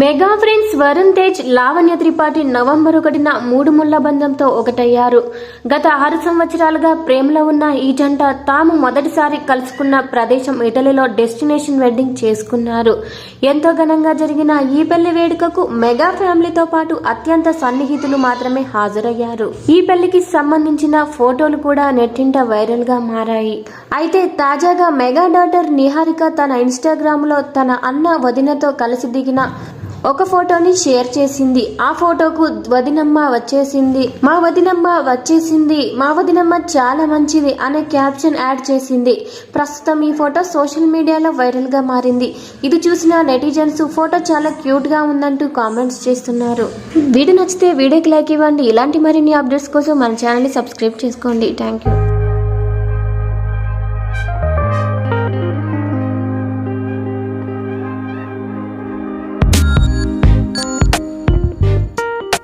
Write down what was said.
Mega friends Varun Tej, Lavanya Tripathi November 1న మూడు ముళ్ల బంధంతో ఒకటయ్యారు. గత 6 సంవత్సరాలుగా ప్రేమలో ఉన్న ఈ జంట తాము మొదటిసారి కలుసుకున్న ప్రదేశం ఇటలీలో డెస్టినేషన్ వెడ్డింగ్ చేసుకున్నారు. ఎంతో ఘనంగా జరిగిన ఈ పెళ్లి వేడుకకు మెగా ఫ్యామిలీతో పాటు అత్యంత సన్నిహితులు మాత్రమే హాజరయ్యారు. ఈ పెళ్లికి సంబంధించిన ఫోటోలు కూడా నెట్టింట వైరల్ గా మారాయి. అయితే తాజాగా మెగా డాటర్ నిహారిక తన ఇన్స్టాగ్రామ్ లో తన అన్న వదినతో కలిసి దిగిన ఒక ఫోటోని షేర్ చేసింది. ఆ ఫోటోకు వదినమ్మ వచ్చేసింది, మా వదినమ్మ చాలా మంచిది అనే క్యాప్షన్ యాడ్ చేసింది. ప్రస్తుతం ఈ ఫోటో సోషల్ మీడియాలో వైరల్ గా మారింది. ఇది చూసిన నెటిజన్స్ ఫోటో చాలా క్యూట్ గా ఉందంటూ కామెంట్స్ చేస్తున్నారు. వీడియో నచ్చితే వీడియోకి లైక్ ఇవ్వండి. ఇలాంటి మరిన్ని అప్డేట్స్ కోసం మన ఛానల్ ని సబ్స్క్రైబ్ చేసుకోండి. Thank you.